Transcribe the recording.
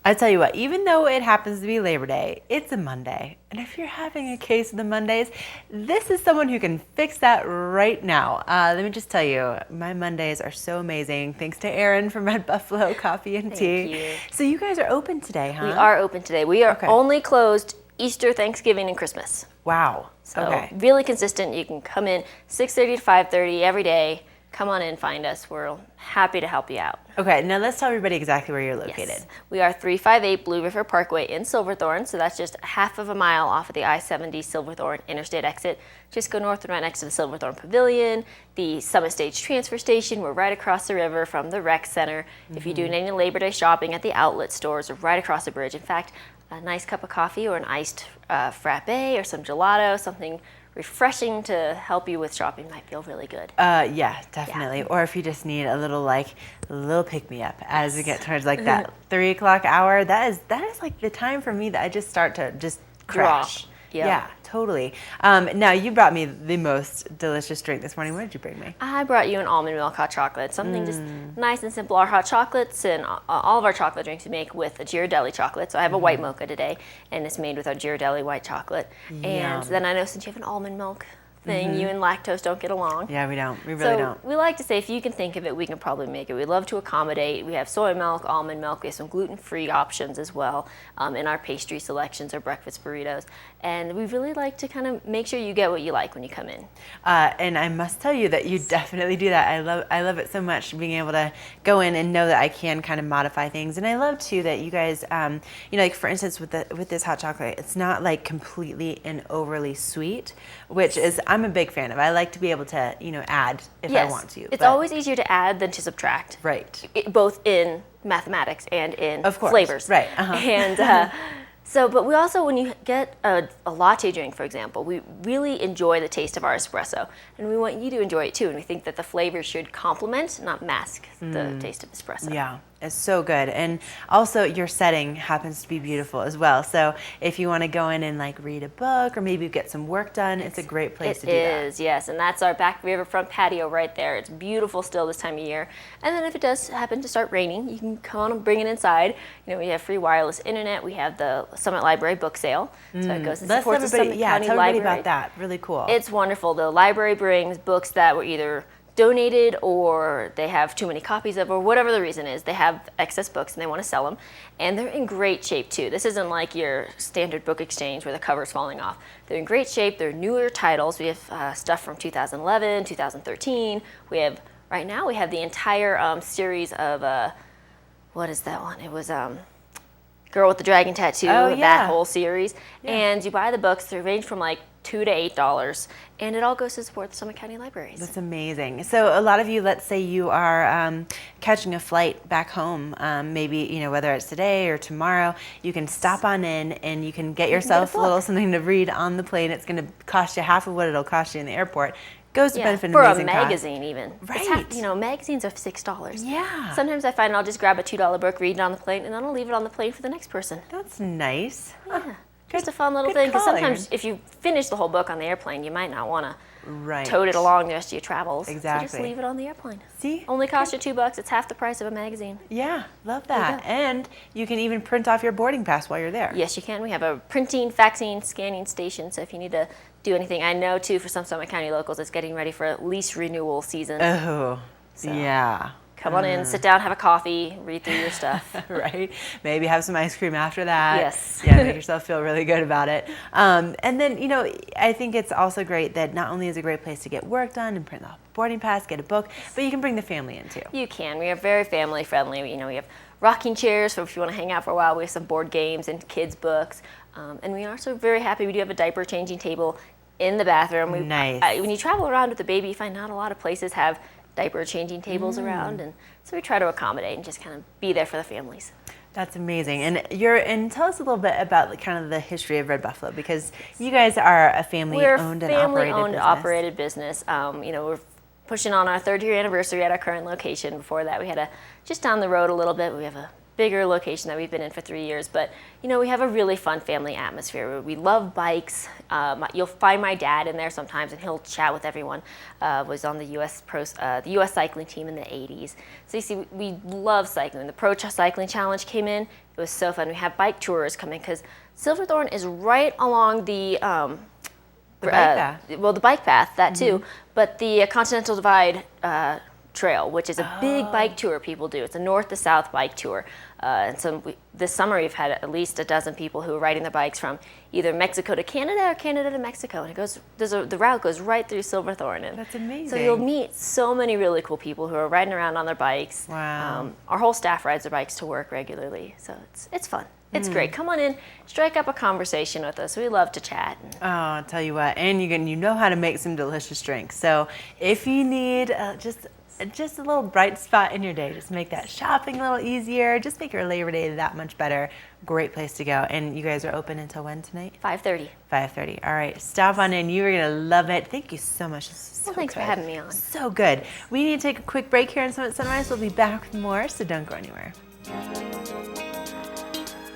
I tell you what, even though it happens to be Labor Day, it's a Monday. And if you're having a case of the Mondays, this is someone who can fix that right now. Let me just tell you, my Mondays are so amazing. Thanks to Erin from Red Buffalo Coffee and Tea. Thank you. So you guys are open today, huh? We are open today. We are Okay. only closed Easter, Thanksgiving, and Christmas. Wow. So Okay. really consistent. You can come in 6:30 to 5:30 every day. Come on in, find us. We're happy to help you out. Okay, now let's tell everybody exactly where you're located. Yes. We are 358 Blue River Parkway in Silverthorne, so that's just half of a mile off of the I-70 Silverthorne interstate exit. Just go north and right next to the Silverthorne Pavilion, the Summit Stage Transfer Station. We're right across the river from the rec center. If you're doing any Labor Day shopping at the outlet stores, we're right across the bridge. In fact, a nice cup of coffee or an iced frappe or some gelato, something refreshing to help you with shopping might feel really good. Yeah, definitely. Or if you just need a little pick me up as we get towards like that 3 o'clock hour, that is like the time for me that I just start to just crash. Drop. Yeah, totally. Now you brought me the most delicious drink this morning. What did you bring me? I brought you an almond milk hot chocolate, something just nice and simple. Our hot chocolates and all of our chocolate drinks we make with a Ghirardelli chocolate. So I have a white mocha today, and it's made with our Ghirardelli white chocolate. And then I know since you have an almond milk thing, you and lactose don't get along. Yeah, we don't. We really don't. We like to say if you can think of it, we can probably make it. We love to accommodate. We have soy milk, almond milk. We have some gluten-free options as well in our pastry selections or breakfast burritos. And we really like to kind of make sure you get what you like when you come in. And I must tell you that you definitely do that. I love it so much, being able to go in and know that I can kind of modify things. And I love too that you guys, like for instance with this hot chocolate, it's not like completely and overly sweet, which is I'm a big fan of. I like to be able to add if I want to. It's always easier to add than to subtract. Right. Both in mathematics and in Of course. flavors. Right. And but we also, when you get a latte drink, for example, we really enjoy the taste of our espresso, and we want you to enjoy it too. And we think that the flavor should complement, not mask, the taste of espresso. Yeah, it's so good. And also your setting happens to be beautiful as well. So if you want to go in and like read a book or maybe get some work done, it's a great place to do that. It is, yes. And that's our back riverfront patio right there. It's beautiful still this time of year. And then if it does happen to start raining, you can come on and bring it inside. We have free wireless internet. We have the Summit Library book sale. So it goes and supports the Summit County tell Library. everybody about that. Really cool. It's wonderful. The library brings books that were either donated or they have too many copies of, or whatever the reason is. They have excess books and they want to sell them, and they're in great shape too. This isn't like your standard book exchange where the cover's falling off. They're in great shape. They're newer titles. We have stuff from 2011, 2013. Right now we have the entire series of what is that one? It was Girl with the Dragon Tattoo, that whole series. Yeah. And you buy the books. They range from like $2 to $8, and it all goes to support the Summit County Libraries. That's amazing. So a lot of you, let's say you are catching a flight back home, maybe whether it's today or tomorrow, you can stop on in and you can get yourself a little something to read on the plane. It's going to cost you half of what it'll cost you in the airport. Goes to benefit an amazing for a magazine even. Right. Magazines are $6. Yeah. Sometimes I find I'll just grab a $2 book, read it on the plane, and then I'll leave it on the plane for the next person. That's nice. Yeah. Just a fun little thing, because sometimes if you finish the whole book on the airplane, you might not want to tote it along the rest of your travels. Exactly. So just leave it on the airplane. See? Only cost you $2. It's half the price of a magazine. Yeah, love that. And you can even print off your boarding pass while you're there. Yes, you can. We have a printing, faxing, scanning station, so if you need to do anything. I know, too, for some Summit County locals, it's getting ready for lease renewal season. Oh, yeah. Come on in, sit down, have a coffee, read through your stuff. Right. Maybe have some ice cream after that. Yes. Yeah, make yourself feel really good about it. And then, I think it's also great that not only is it a great place to get work done and print the boarding pass, get a book, but you can bring the family in too. You can. We are very family friendly. We have rocking chairs for if you want to hang out for a while. We have some board games and kids' books. And we are also very happy. We do have a diaper changing table in the bathroom. Nice. When you travel around with a baby, you find not a lot of places have diaper changing tables around, and so we try to accommodate and just kind of be there for the families. That's amazing. And tell us a little bit about kind of the history of Red Buffalo, because you guys are a family-owned and operated business. We're pushing on our 3rd year anniversary at our current location. Before that, we had just down the road a little bit. We have a bigger location that we've been in for 3 years, but we have a really fun family atmosphere. We love bikes. You'll find my dad in there sometimes, and he'll chat with everyone. Was on the the U.S. cycling team in the '80s. So you see, we love cycling. When the Pro Cycling Challenge came in, it was so fun. We have bike tours coming because Silverthorne is right along the bike path. Well, the bike path, that too, but the Continental Divide Trail, which is a big bike tour people do. It's a north to south bike tour. And so this summer we've had at least a dozen people who are riding their bikes from either Mexico to Canada or Canada to Mexico. And the route goes right through Silverthorne. And that's amazing. So you'll meet so many really cool people who are riding around on their bikes. Wow. Our whole staff rides their bikes to work regularly. So it's fun. It's great. Come on in, strike up a conversation with us. We love to chat. Oh, I'll tell you what, and you know how to make some delicious drinks. So if you need just a little bright spot in your day, just make that shopping a little easier, just make your Labor Day that much better. Great place to go. And you guys are open until when tonight? 5:30. 5:30. All right, stop on in. You are gonna love it. Thank you so much. Well, thanks for having me on. So good. We need to take a quick break here on Summit Sunrise. We'll be back with more, so don't go anywhere.